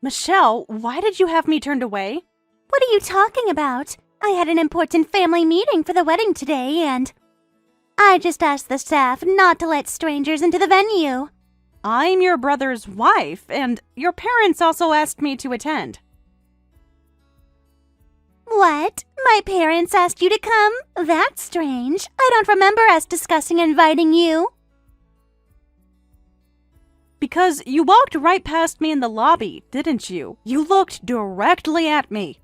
Michelle, why did you have me turned away? What are you talking about? I had an important family meeting for the wedding today, and I just asked the staff not to let strangers into the venue. I'm your brother's wife, and your parents also asked me to attend. What? My parents asked you to come? That's strange. I don't remember us discussing inviting you. Because you walked right past me in the lobby, didn't you? You looked directly at me.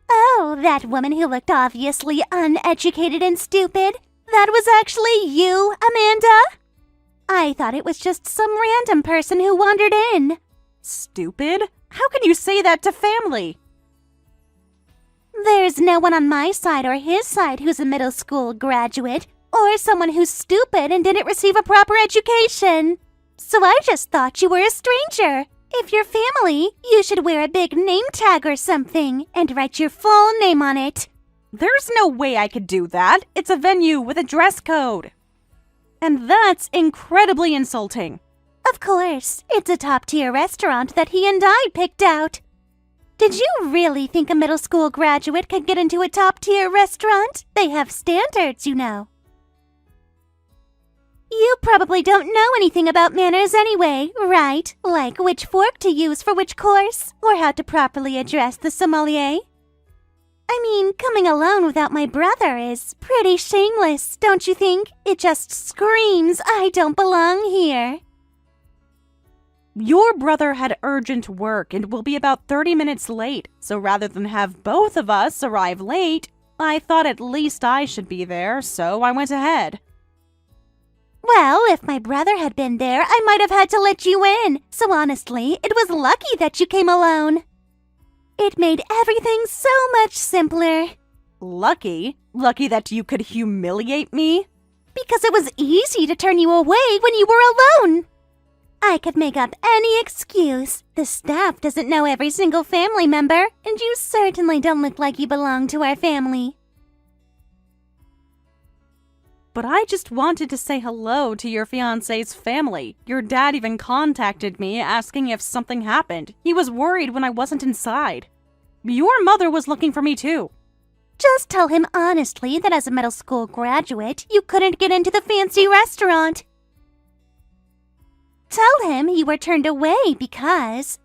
Oh, that woman who looked obviously uneducated and stupid? That was actually you, Amanda? I thought it was just some random person who wandered in. Stupid? How can you say that to family? There's no one on my side or his side who's a middle school graduate, or someone who's stupid and didn't receive a proper education. So I just thought you were a stranger. If you're family, you should wear a big name tag or something and write your full name on it. There's no way I could do that. It's a venue with a dress code. And that's incredibly insulting. Of course, it's a top-tier restaurant that he and I picked out. Did you really think a middle school graduate could get into a top-tier restaurant? They have standards, you know. You probably don't know anything about manners anyway, right? Like which fork to use for which course, or how to properly address the sommelier. I mean, coming alone without my brother is pretty shameless, don't you think? It just screams, I don't belong here. Your brother had urgent work and will be about 30 minutes late, so rather than have both of us arrive late, I thought at least I should be there, so I went ahead. Well, if my brother had been there, I might have had to let you in. So honestly, it was lucky that you came alone. It made everything so much simpler. Lucky? Lucky that you could humiliate me? Because it was easy to turn you away when you were alone. I could make up any excuse. The staff doesn't know every single family member, and you certainly don't look like you belong to our family. But I just wanted to say hello to your fiancé's family. Your dad even contacted me asking if something happened. He was worried when I wasn't inside. Your mother was looking for me too. Just tell him honestly that as a middle school graduate, you couldn't get into the fancy restaurant. Tell him you were turned away because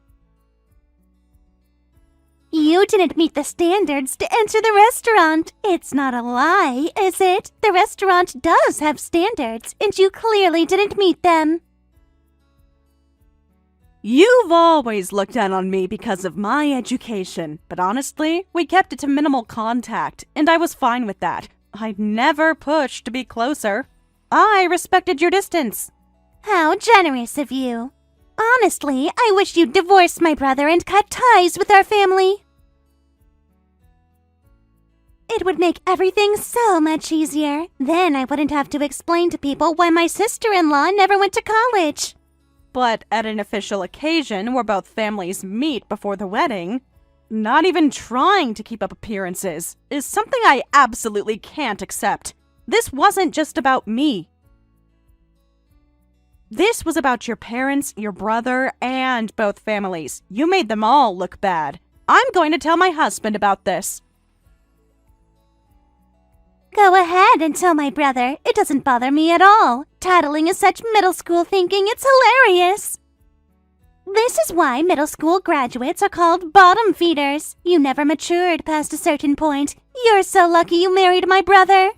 you didn't meet the standards to enter the restaurant. It's not a lie, is it? The restaurant does have standards, and you clearly didn't meet them. You've always looked down on me because of my education, but honestly, we kept it to minimal contact, and I was fine with that. I never pushed to be closer. I respected your distance. How generous of you. Honestly, I wish you'd divorce my brother and cut ties with our family. It would make everything so much easier. Then I wouldn't have to explain to people why my sister-in-law never went to college. But at an official occasion where both families meet before the wedding, not even trying to keep up appearances is something I absolutely can't accept. This wasn't just about me. This was about your parents, your brother, and both families. You made them all look bad. I'm going to tell my husband about this. Go ahead and tell my brother. It doesn't bother me at all. Tattling is such middle school thinking, it's hilarious. This is why middle school graduates are called bottom feeders. You never matured past a certain point. You're so lucky you married my brother.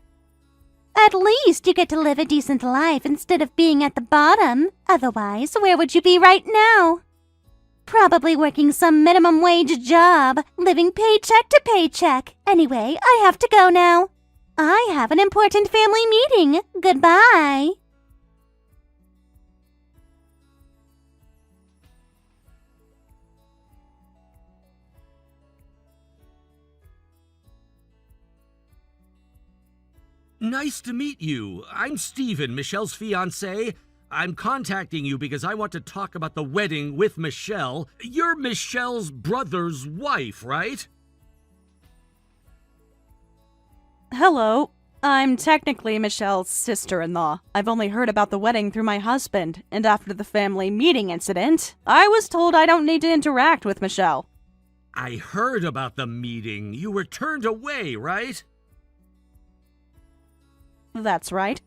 At least you get to live a decent life instead of being at the bottom. Otherwise, where would you be right now? Probably working some minimum wage job, living paycheck to paycheck. Anyway, I have to go now. I have an important family meeting. Goodbye. Nice to meet you. I'm Steven, Michelle's fiancé. I'm contacting you because I want to talk about the wedding with Michelle. You're Michelle's brother's wife, right? Hello. I'm technically Michelle's sister-in-law. I've only heard about the wedding through my husband, and after the family meeting incident, I was told I don't need to interact with Michelle. I heard about the meeting. You were turned away, right? That's right.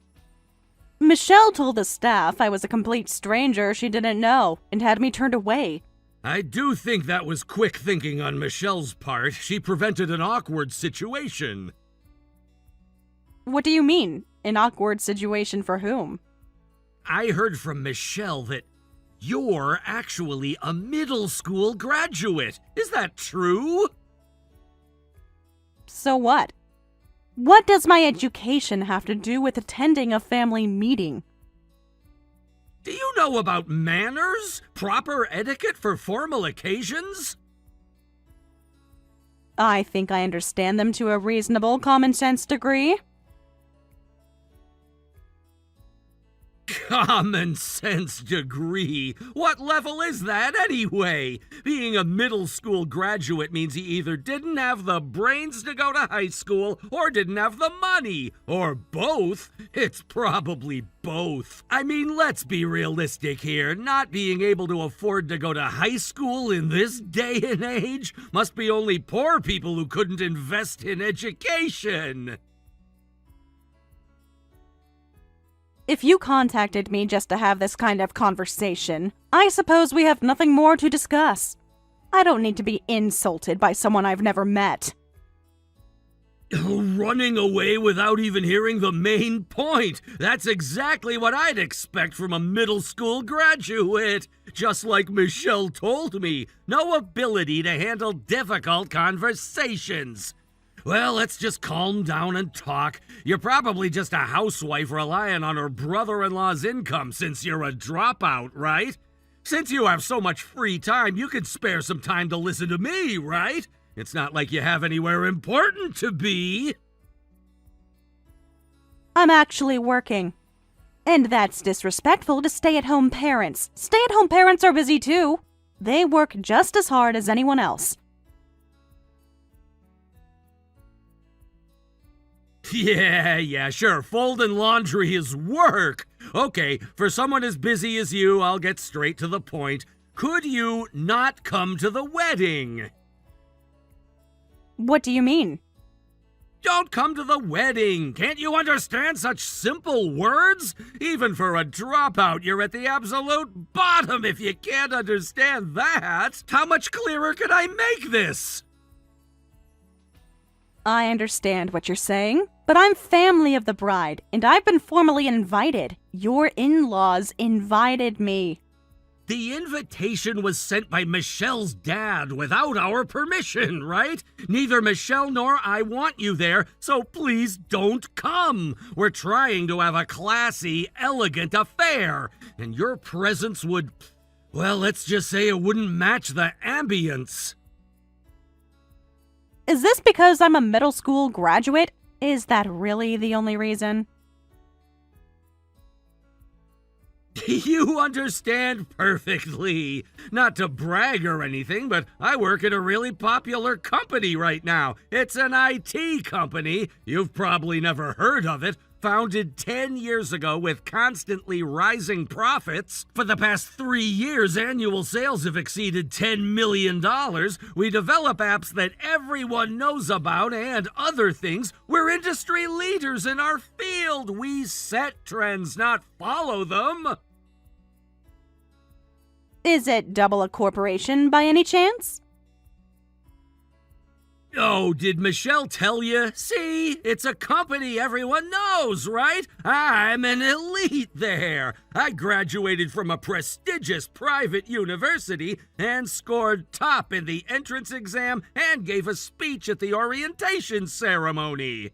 Michelle told the staff I was a complete stranger she didn't know, and had me turned away. I do think that was quick thinking on Michelle's part. She prevented an awkward situation. What do you mean? An awkward situation for whom? I heard from Michelle that you're actually a middle school graduate. Is that true? So what? What does my education have to do with attending a family meeting? Do you know about manners? Proper etiquette for formal occasions? I think I understand them to a reasonable common sense degree. Common sense degree? What level is that anyway? Being a middle school graduate means he either didn't have the brains to go to high school or didn't have the money. Or both. It's probably both. I mean, let's be realistic here. Not being able to afford to go to high school in this day and age must be only poor people who couldn't invest in education. If you contacted me just to have this kind of conversation, I suppose we have nothing more to discuss. I don't need to be insulted by someone I've never met. Running away without even hearing the main point. That's exactly what I'd expect from a middle school graduate. Just like Michelle told me, no ability to handle difficult conversations. Well, let's just calm down and talk. You're probably just a housewife relying on her brother-in-law's income since you're a dropout, right? Since you have so much free time, you could spare some time to listen to me, right? It's not like you have anywhere important to be. I'm actually working. And that's disrespectful to stay-at-home parents. Stay-at-home parents are busy too. They work just as hard as anyone else. Yeah, sure. Folding laundry is work. Okay, for someone as busy as you, I'll get straight to the point. Could you not come to the wedding? What do you mean? Don't come to the wedding. Can't you understand such simple words? Even for a dropout, you're at the absolute bottom if you can't understand that. How much clearer could I make this? I understand what you're saying, but I'm family of the bride, and I've been formally invited. Your in-laws invited me. The invitation was sent by Michelle's dad without our permission, right? Neither Michelle nor I want you there, so please don't come. We're trying to have a classy, elegant affair, and your presence would, well, let's just say it wouldn't match the ambience. Is this because I'm a middle school graduate? Is that really the only reason? You understand perfectly. Not to brag or anything, but I work at a really popular company right now. It's an IT company. You've probably never heard of it. Founded 10 years ago with constantly rising profits. For the past 3 years, annual sales have exceeded $10 million. We develop apps that everyone knows about and other things. We're industry leaders in our field. We set trends, not follow them. Is it Double a Corporation by any chance? Oh, did Michelle tell you? See, it's a company everyone knows, right? I'm an elite there. I graduated from a prestigious private university and scored top in the entrance exam and gave a speech at the orientation ceremony.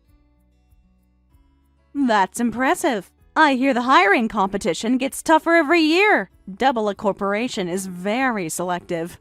That's impressive. I hear the hiring competition gets tougher every year. Double a Corporation is very selective.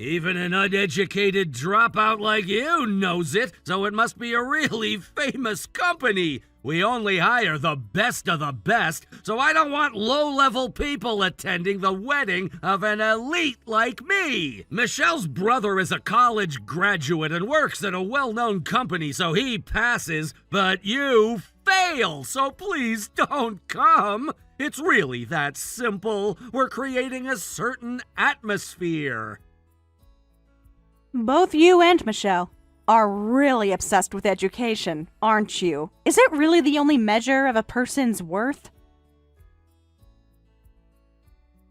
Even an uneducated dropout like you knows it, so it must be a really famous company. We only hire the best of the best, so I don't want low-level people attending the wedding of an elite like me. Michelle's brother is a college graduate and works at a well-known company, so he passes, but you fail, so please don't come. It's really that simple. We're creating a certain atmosphere. Both you and Michelle are really obsessed with education, aren't you? Is it really the only measure of a person's worth?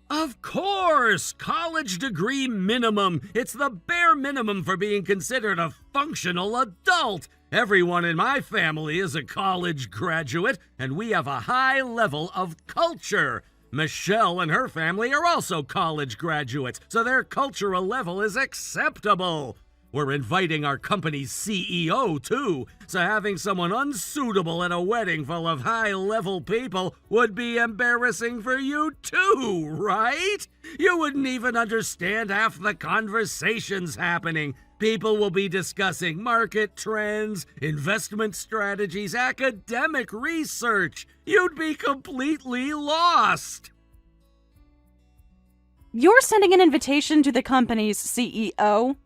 Of course! College degree minimum. It's the bare minimum for being considered a functional adult. Everyone in my family is a college graduate, and we have a high level of culture. Michelle and her family are also college graduates, so their cultural level is acceptable. We're inviting our company's CEO, too, so having someone unsuitable at a wedding full of high-level people would be embarrassing for you, too, right? You wouldn't even understand half the conversations happening. People will be discussing market trends, investment strategies, academic research. You'd be completely lost. You're sending an invitation to the company's CEO?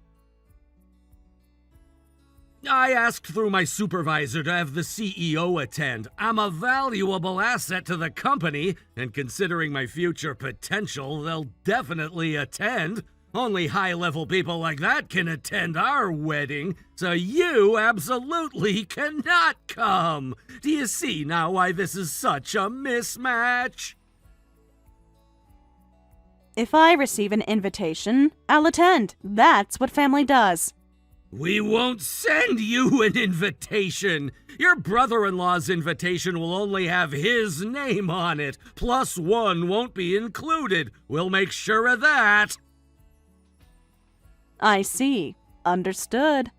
I asked through my supervisor to have the CEO attend. I'm a valuable asset to the company, and considering my future potential, they'll definitely attend. Only high-level people like that can attend our wedding, so you absolutely cannot come. Do you see now why this is such a mismatch? If I receive an invitation, I'll attend. That's what family does. We won't send you an invitation. Your brother-in-law's invitation will only have his name on it. +1 won't be included. We'll make sure of that. I see. Understood.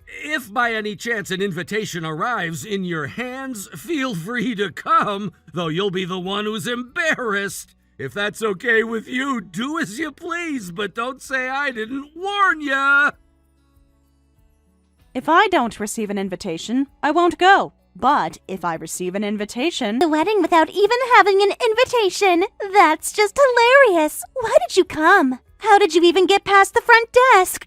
If by any chance an invitation arrives in your hands, feel free to come, though you'll be the one who's embarrassed. If that's okay with you, do as you please, but don't say I didn't warn ya! If I don't receive an invitation, I won't go. But if I receive an invitation... The wedding without even having an invitation. That's just hilarious. Why did you come? How did you even get past the front desk?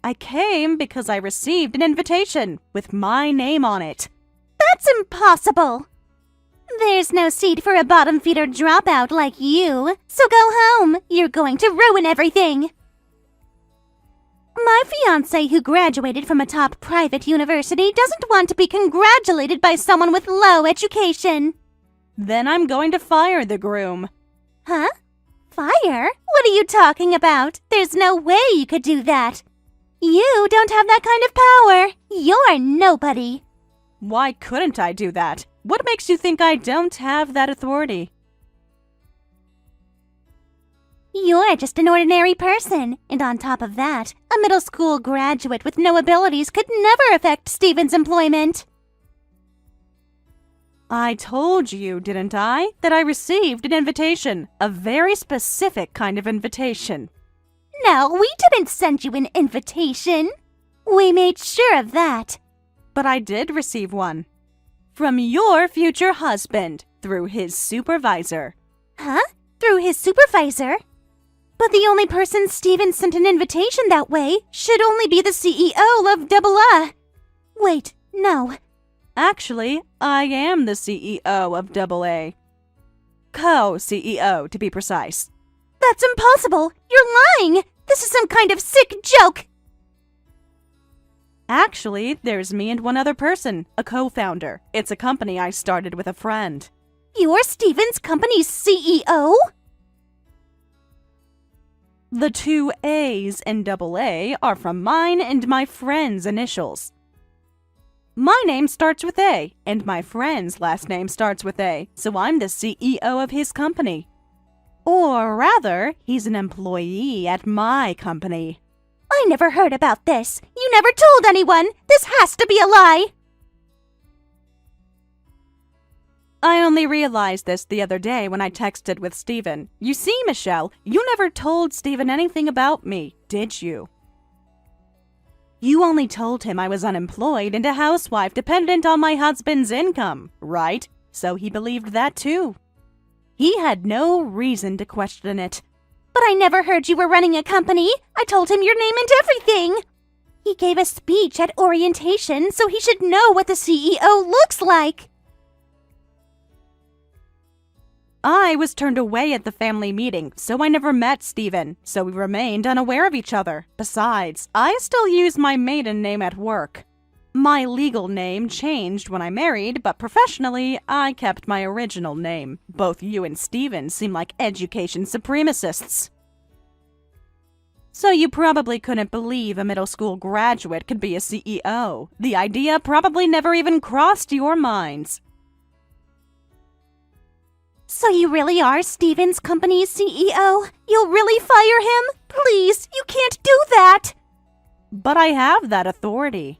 I came because I received an invitation with my name on it. That's impossible. There's no seat for a bottom-feeder dropout like you. So go home. You're going to ruin everything. My fiancé, who graduated from a top private university, doesn't want to be congratulated by someone with low education. Then I'm going to fire the groom. Huh? Fire? What are you talking about? There's no way you could do that. You don't have that kind of power. You're nobody. Why couldn't I do that? What makes you think I don't have that authority? You're just an ordinary person, and on top of that, a middle school graduate with no abilities could never affect Steven's employment. I told you, didn't I, that I received an invitation. A very specific kind of invitation. No, we didn't send you an invitation. We made sure of that. But I did receive one. From your future husband, through his supervisor. Huh? Through his supervisor? But the only person Steven sent an invitation that way should only be the CEO of Double A. Wait, no. Actually, I am the CEO of Double A. Co-CEO, to be precise. That's impossible! You're lying! This is some kind of sick joke! Actually, there's me and one other person, a co-founder. It's a company I started with a friend. You're Steven's company's CEO? The 2 A's in Double A are from mine and my friend's initials. My name starts with A, and my friend's last name starts with A, so I'm the CEO of his company. Or rather, he's an employee at my company. I never heard about this. You never told anyone. This has to be a lie. I only realized this the other day when I texted with Steven. You see, Michelle, you never told Steven anything about me, did you? You only told him I was unemployed and a housewife dependent on my husband's income, right? So he believed that too. He had no reason to question it. But I never heard you were running a company. I told him your name and everything. He gave a speech at orientation, so he should know what the CEO looks like. I was turned away at the family meeting, so I never met Steven, so we remained unaware of each other. Besides, I still use my maiden name at work. My legal name changed when I married, but professionally, I kept my original name. Both you and Steven seem like education supremacists. So you probably couldn't believe a middle school graduate could be a CEO. The idea probably never even crossed your minds. So you really are Steven's company's CEO? You'll really fire him? Please, you can't do that! But I have that authority.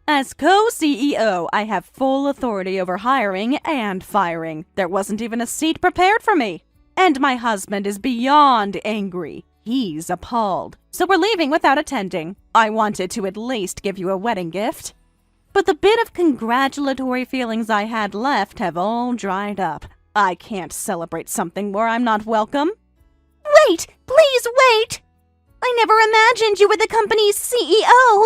As co-CEO, I have full authority over hiring and firing. There wasn't even a seat prepared for me. And my husband is beyond angry. He's appalled. So we're leaving without attending. I wanted to at least give you a wedding gift. But the bit of congratulatory feelings I had left have all dried up. I can't celebrate something where I'm not welcome. Wait! Please wait! I never imagined you were the company's CEO!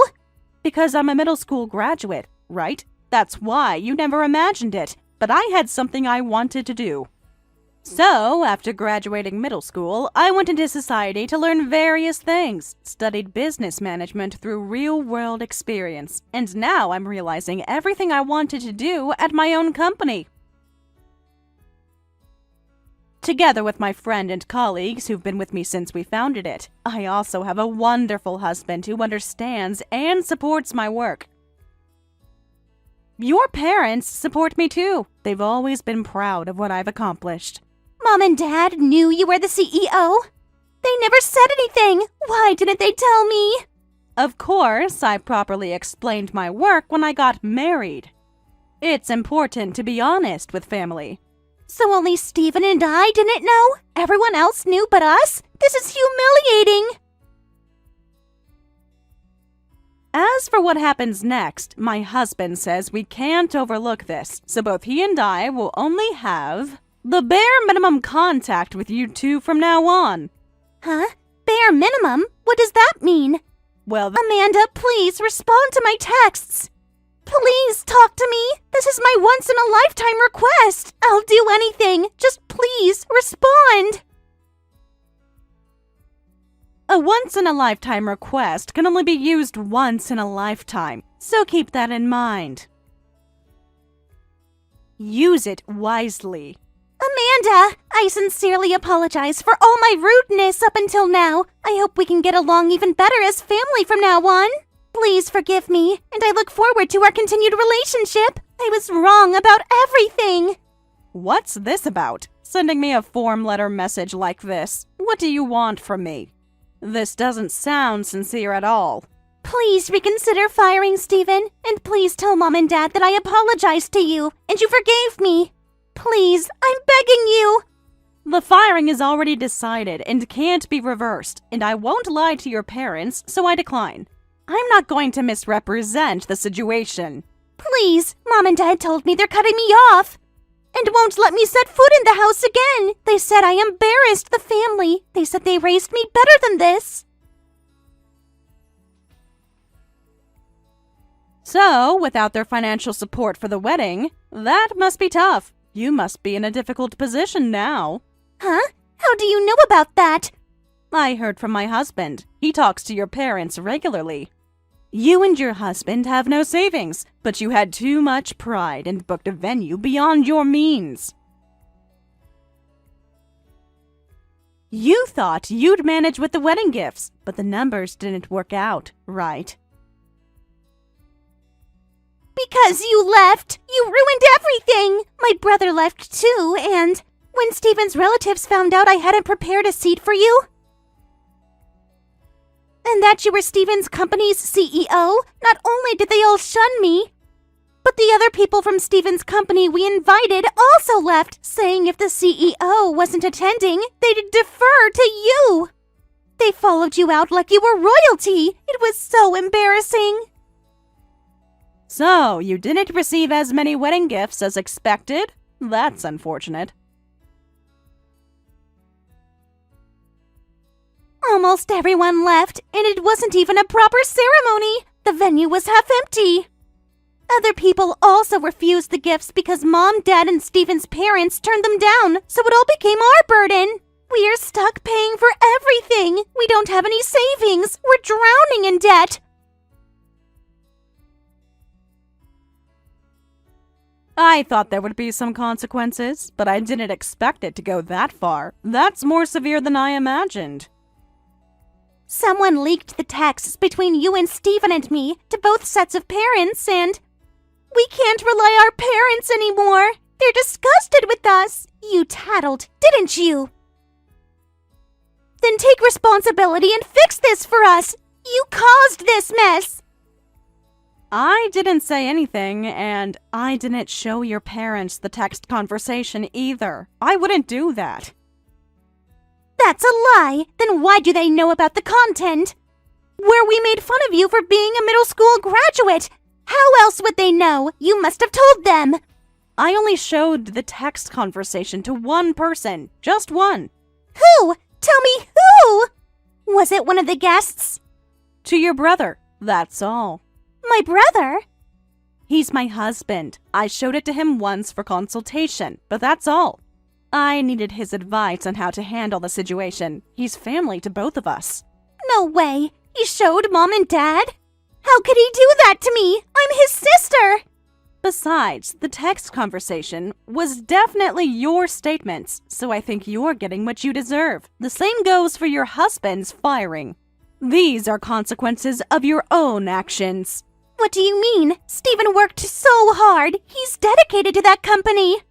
Because I'm a middle school graduate, right? That's why you never imagined it. But I had something I wanted to do. So, after graduating middle school, I went into society to learn various things, studied business management through real-world experience, and now I'm realizing everything I wanted to do at my own company. Together with my friend and colleagues who've been with me since we founded it, I also have a wonderful husband who understands and supports my work. Your parents support me too. They've always been proud of what I've accomplished. Mom and Dad knew you were the CEO? They never said anything. Why didn't they tell me? Of course, I properly explained my work when I got married. It's important to be honest with family. So only Steven and I didn't know? Everyone else knew but us? This is humiliating! As for what happens next, my husband says we can't overlook this, so both he and I will only have the bare minimum contact with you two from now on. Huh? Bare minimum? What does that mean? Well, Amanda, please respond to my texts. Please talk to me. This is my once-in-a-lifetime request. I'll do anything. Just please respond. A once-in-a-lifetime request can only be used once in a lifetime, so keep that in mind. Use it wisely. Amanda, I sincerely apologize for all my rudeness up until now. I hope we can get along even better as family from now on. Please forgive me, and I look forward to our continued relationship. I was wrong about everything. What's this about? Sending me a form letter message like this? What do you want from me? This doesn't sound sincere at all. Please reconsider firing Steven, and please tell Mom and Dad that I apologized to you, and you forgave me. Please, I'm begging you. The firing is already decided and can't be reversed, and I won't lie to your parents, so I decline. I'm not going to misrepresent the situation. Please, Mom and Dad told me they're cutting me off and won't let me set foot in the house again. They said I embarrassed the family. They said they raised me better than this. So, without their financial support for the wedding, that must be tough. You must be in a difficult position now. Huh? How do you know about that? I heard from my husband. He talks to your parents regularly. You and your husband have no savings, but you had too much pride and booked a venue beyond your means. You thought you'd manage with the wedding gifts, but the numbers didn't work out, right? Because you left! You ruined everything! My brother left too, and when Steven's relatives found out I hadn't prepared a seat for you, and that you were Steven's company's CEO, not only did they all shun me, But the other people from Steven's company we invited also left, saying if the CEO wasn't attending, they'd defer to you. They followed you out like you were royalty. It was so embarrassing. So, you didn't receive as many wedding gifts as expected? That's unfortunate. Almost everyone left, and it wasn't even a proper ceremony. The venue was half empty. Other people also refused the gifts because Mom, Dad, and Steven's parents turned them down, so it all became our burden. We are stuck paying for everything. We don't have any savings. We're drowning in debt. I thought there would be some consequences, but I didn't expect it to go that far. That's more severe than I imagined. Someone leaked the texts between you and Steven and me to both sets of parents, and we can't rely on our parents anymore. They're disgusted with us. You tattled, didn't you? Then take responsibility and fix this for us. You caused this mess. I didn't say anything, and I didn't show your parents the text conversation either. I wouldn't do that. That's a lie. Then why do they know about the content? Where we made fun of you for being a middle school graduate. How else would they know? You must have told them. I only showed the text conversation to one person. Just one. Who? Tell me who? Was it one of the guests? To your brother. That's all. My brother? He's my husband. I showed it to him once for consultation, but that's all. I needed his advice on how to handle the situation. He's family to both of us. No way. He showed Mom and Dad? How could he do that to me? I'm his sister. Besides, the text conversation was definitely your statements, so I think you're getting what you deserve. The same goes for your husband's firing. These are consequences of your own actions. What do you mean? Steven worked so hard. He's dedicated to that company.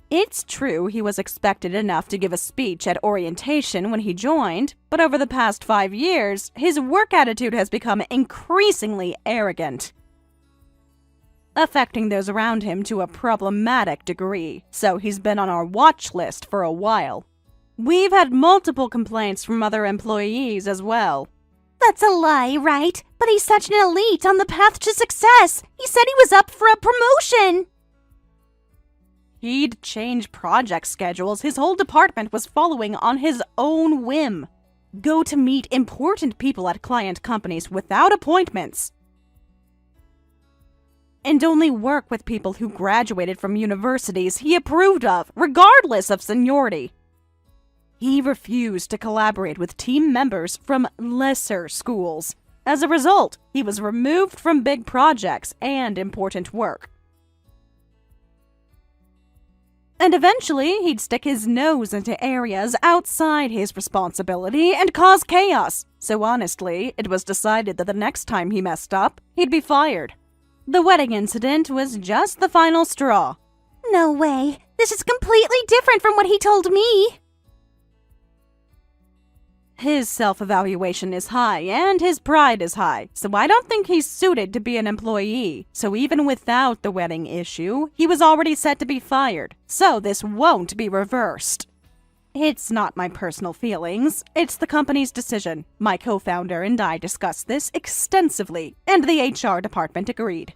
It's true he was expected enough to give a speech at orientation when he joined, but over the past 5 years, his work attitude has become increasingly arrogant, affecting those around him to a problematic degree, so he's been on our watch list for a while. We've had multiple complaints from other employees as well. That's a lie, right? But he's such an elite on the path to success. He said he was up for a promotion. He'd change project schedules his whole department was following on his own whim. Go to meet important people at client companies without appointments. And only work with people who graduated from universities he approved of, regardless of seniority. He refused to collaborate with team members from lesser schools. As a result, he was removed from big projects and important work. And eventually, he'd stick his nose into areas outside his responsibility and cause chaos. So honestly, it was decided that the next time he messed up, he'd be fired. The wedding incident was just the final straw. No way. This is completely different from what he told me. His self-evaluation is high, and his pride is high, so I don't think he's suited to be an employee. So even without the wedding issue, he was already set to be fired. So this won't be reversed. It's not my personal feelings, it's the company's decision. My co-founder and I discussed this extensively, and the HR department agreed.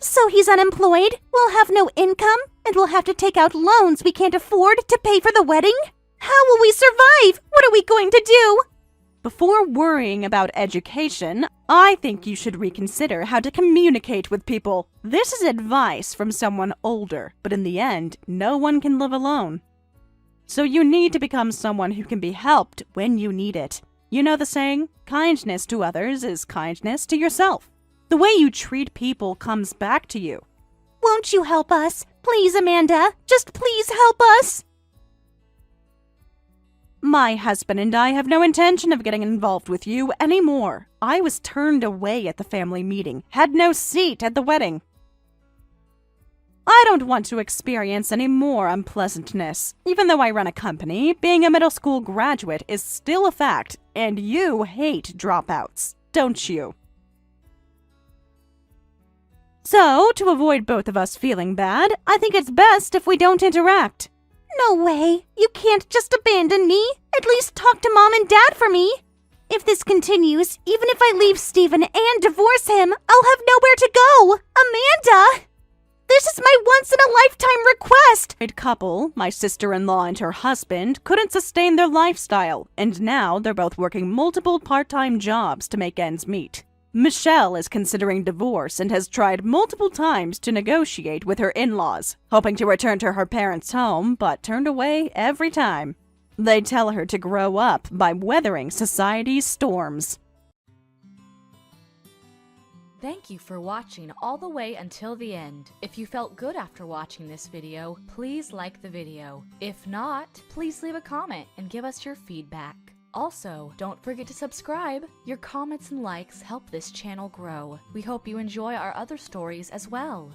So he's unemployed, we'll have no income, and we'll have to take out loans we can't afford to pay for the wedding? How will we survive? What are we going to do? Before worrying about education, I think you should reconsider how to communicate with people. This is advice from someone older, but in the end, no one can live alone. So you need to become someone who can be helped when you need it. You know the saying, kindness to others is kindness to yourself. The way you treat people comes back to you. Won't you help us? Please, Amanda. Just please help us. My husband and I have no intention of getting involved with you anymore. I was turned away at the family meeting, had no seat at the wedding. I don't want to experience any more unpleasantness. Even though I run a company, being a middle school graduate is still a fact, and you hate dropouts, don't you? So, to avoid both of us feeling bad, I think it's best if we don't interact. No way. You can't just abandon me. At least talk to Mom and Dad for me. If this continues, even if I leave Steven and divorce him, I'll have nowhere to go. Amanda! This is my once-in-a-lifetime request! Married couple, my sister-in-law and her husband, couldn't sustain their lifestyle, and now they're both working multiple part-time jobs to make ends meet. Michelle is considering divorce and has tried multiple times to negotiate with her in-laws, hoping to return to her parents' home, but turned away every time. They tell her to grow up by weathering society's storms. Thank you for watching all the way until the end. If you felt good after watching this video, please like the video. If not, please leave a comment and give us your feedback. Also, don't forget to subscribe. Your comments and likes help this channel grow. We hope you enjoy our other stories as well.